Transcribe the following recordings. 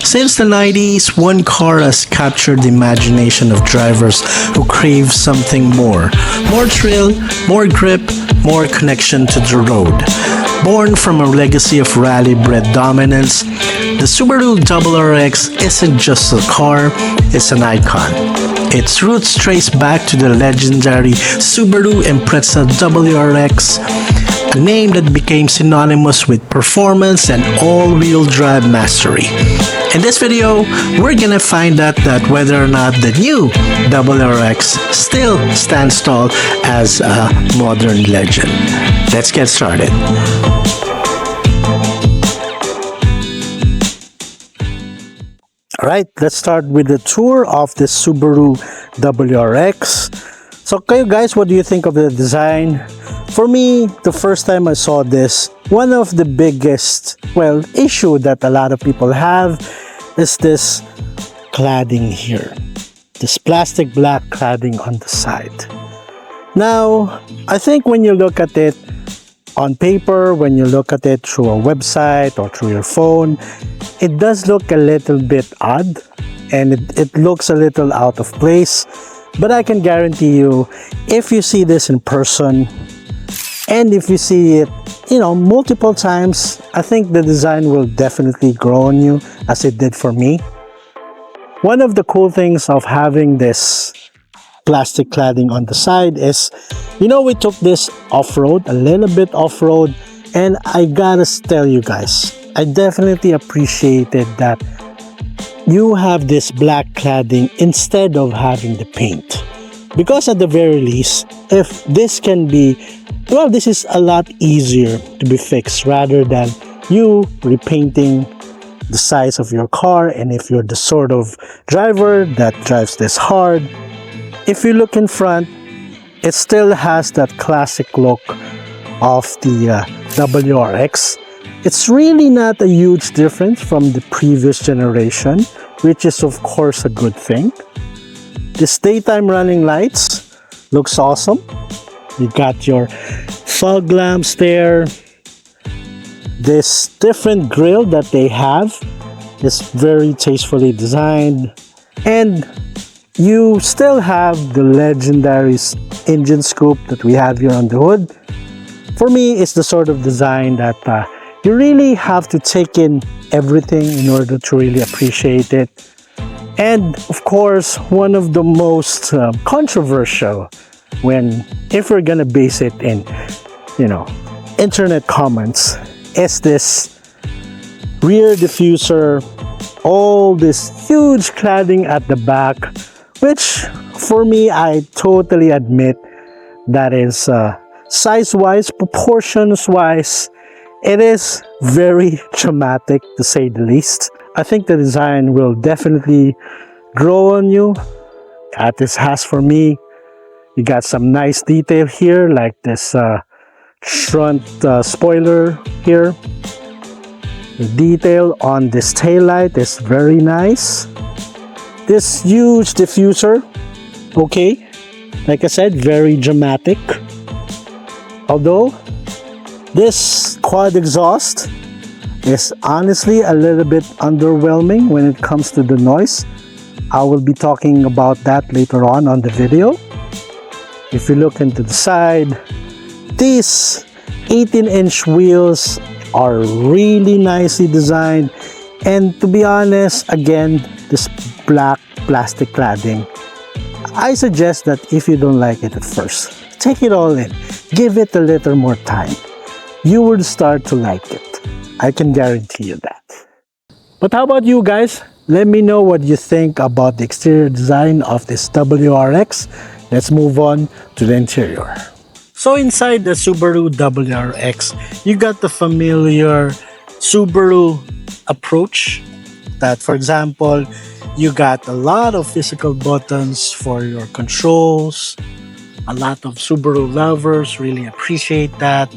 Since the 90s, one car has captured the imagination of drivers who crave something more. More thrill, more grip, more connection to the road. Born from a legacy of rally-bred dominance, the Subaru WRX isn't just a car, it's an icon. Its roots trace back to the legendary Subaru Impreza WRX, a name that became synonymous with performance and all-wheel drive mastery. In this video, we're gonna find out that whether or not the new WRX still stands tall as a modern legend. Let's get started. Alright, let's start with the tour of the Subaru WRX. So kayo guys, what do you think of the design? For me, the first time I saw this, one of the biggest, issue that a lot of people have is this cladding here. This plastic black cladding on the side. Now, I think when you look at it on paper, when you look at it through a website or through your phone, it does look a little bit odd and it looks a little out of place. But I can guarantee you, if you see this in person, and if you see it, multiple times, I think the design will definitely grow on you as it did for me. One of the cool things of having this plastic cladding on the side is, we took this off-road, a little bit off-road, and I gotta tell you guys, I definitely appreciated that you have this black cladding instead of having the paint. Because at the very least, if this can be, this is a lot easier to be fixed rather than you repainting the size of your car. And if you're the sort of driver that drives this hard, if you look in front, it still has that classic look of the WRX. It's really not a huge difference from the previous generation, which is of course a good thing. This daytime running lights looks awesome. You got your fog lamps there. This different grille that they have is very tastefully designed. And you still have the legendary engine scoop that we have here on the hood. For me, it's the sort of design that you really have to take in everything in order to really appreciate it. And of course, one of the most controversial if we're gonna base it in, internet comments, is this rear diffuser, all this huge cladding at the back, which for me, I totally admit that is size-wise, proportions-wise, it is very dramatic to say the least. I think the design will definitely grow on you, as this has for me. You got some nice detail here, like this front spoiler here. The detail on this taillight is very nice. This huge diffuser, okay, like I said, very dramatic. Although this quad exhaust is honestly a little bit underwhelming when it comes to the noise. I will be talking about that later on the video. If you look into the side, these 18-inch wheels are really nicely designed. And to be honest, again, this black plastic cladding, I suggest that if you don't like it at first, take it all in. Give it a little more time. You will start to like it. I can guarantee you that. But how about you guys? Let me know what you think about the exterior design of this WRX. Let's move on to the interior. So inside the Subaru WRX, you got the familiar Subaru approach that, for example, you got a lot of physical buttons for your controls. A lot of Subaru lovers really appreciate that.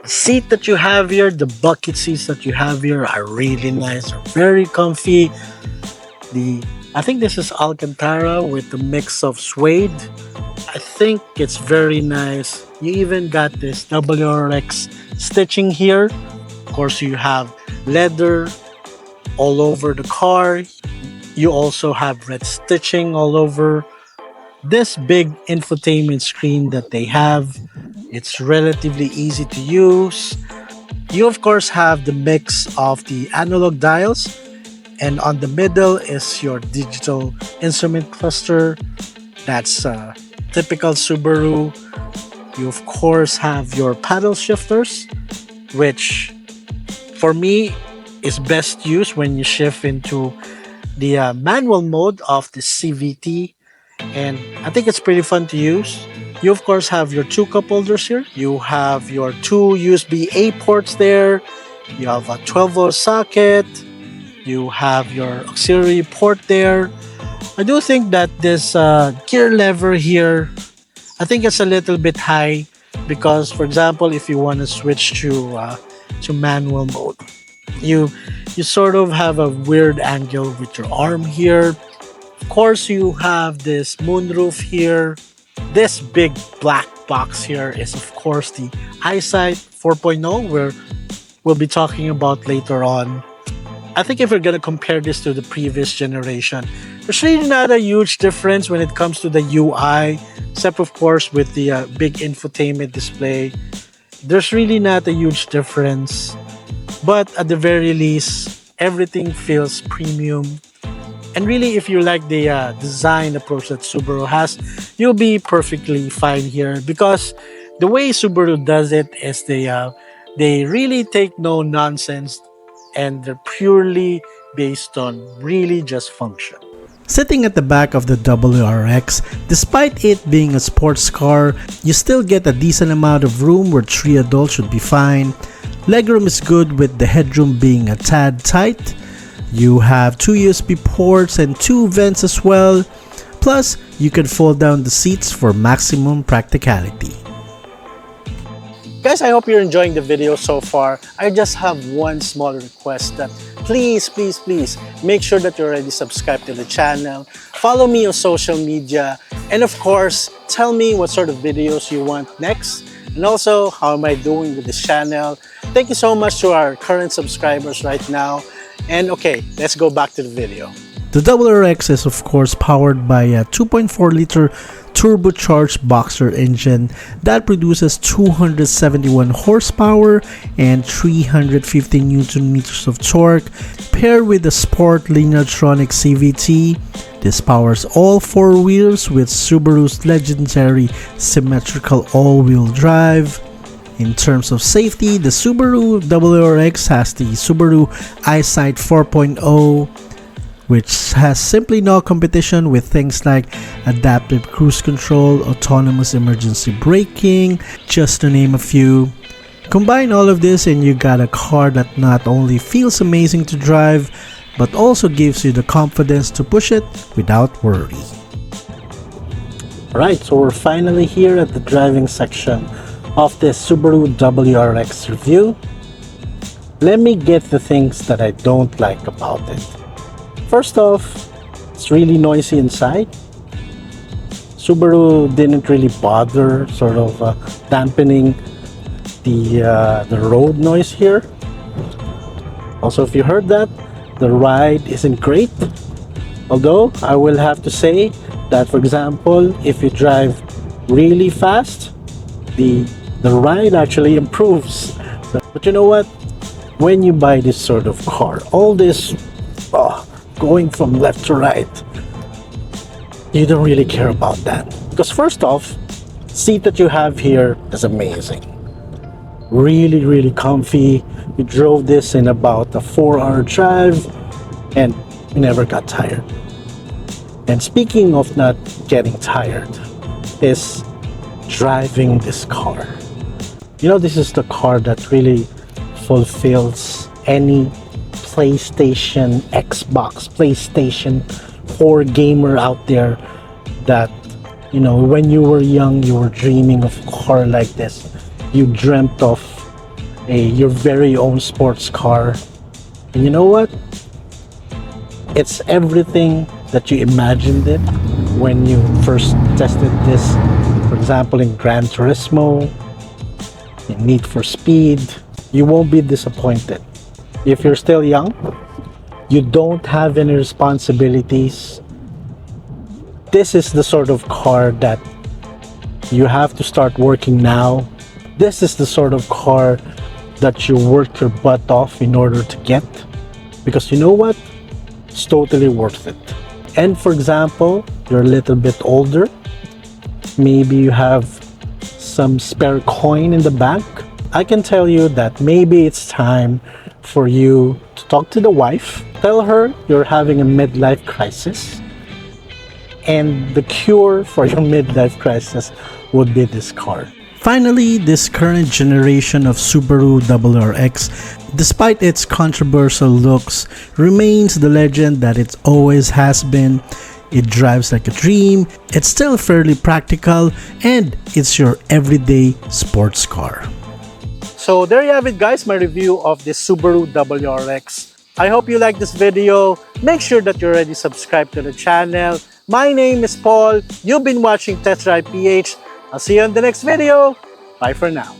The seat that you have here, the bucket seats that you have here are really nice, are very comfy. I think this is Alcantara with the mix of suede. I think it's very nice. You even got this WRX stitching here. Of course, you have leather all over the car. You also have red stitching all over. This big infotainment screen that they have, it's relatively easy to use. You of course have the mix of the analog dials, and on the middle is your digital instrument cluster. That's typical Subaru. You of course have your paddle shifters, which for me is best used when you shift into the manual mode of the CVT, and I think it's pretty fun to use. You of course have your two cup holders here. You have your two USB-A ports there. You have a 12-volt socket. You have your auxiliary port there. I do think that this gear lever here, I think it's a little bit high because, for example, if you want to switch to manual mode, you sort of have a weird angle with your arm here. Of course, you have this moonroof here. This big black box here is of course the EyeSight 4.0, where we'll be talking about later on. I think if we're gonna compare this to the previous generation, there's really not a huge difference when it comes to the UI, except of course with the big infotainment display. There's really not a huge difference, but at the very least, everything feels premium. And really, if you like the design approach that Subaru has, you'll be perfectly fine here, because the way Subaru does it is they really take no nonsense, and they're purely based on really just function. Sitting at the back of the WRX, despite it being a sports car, you still get a decent amount of room where 3 adults should be fine. Legroom is good with the headroom being a tad tight. You have 2 USB ports and 2 vents as well. Plus, you can fold down the seats for maximum practicality. Guys, I hope you're enjoying the video so far. I just have one small request, that please make sure that you're already subscribed to the channel. Follow me on social media, and of course, tell me what sort of videos you want next, and also how am I doing with this channel. Thank you so much to our current subscribers right now. And okay, let's go back to the video. The WRX is of course powered by a 2.4 liter turbocharged boxer engine that produces 271 horsepower and 350 newton meters of torque, paired with the sport lineartronic CVT. This powers all 4 wheels with Subaru's legendary Symmetrical All-Wheel Drive. In terms of safety, the Subaru WRX has the Subaru EyeSight 4.0, which has simply no competition with things like adaptive cruise control, autonomous emergency braking, just to name a few. Combine all of this and you got a car that not only feels amazing to drive, but also gives you the confidence to push it without worry. Alright, so we're finally here at the driving section of this Subaru WRX review. Let me get the things that I don't like about it. First off, it's really noisy inside. Subaru didn't really bother sort of dampening the road noise here. Also, if you heard that, the ride isn't great. Although I will have to say that, for example, if you drive really fast, the ride actually improves. But you know what? When you buy this sort of car, all this going from left to right, you don't really care about that. Because first off, seat that you have here is amazing. Really comfy. We drove this in about a 4-hour drive and we never got tired. And speaking of not getting tired, is driving this car. You know, this is the car that really fulfills any PlayStation, Xbox, PlayStation 4 gamer out there that, you know, when you were young, you were dreaming of a car like this. You dreamt of your very own sports car. And you know what? It's everything that you imagined it when you first tested this. For example, in Gran Turismo, in Need for Speed, you won't be disappointed. If you're still young, you don't have any responsibilities, this is the sort of car that you have to start working now. This is the sort of car that you work your butt off in order to get, because you know what? It's totally worth it. And for example, you're a little bit older, maybe you have some spare coin in the bank. I can tell you that maybe it's time for you to talk to the wife, tell her you're having a midlife crisis, and the cure for your midlife crisis would be this car. Finally, this current generation of Subaru WRX, despite its controversial looks, remains the legend that it always has been. It drives like a dream, it's still fairly practical, and it's your everyday sports car. So there you have it guys, my review of this Subaru WRX. I hope you like this video. Make sure that you're already subscribed to the channel. My name is Paul. You've been watching Test Drive PH. I'll see you in the next video. Bye for now.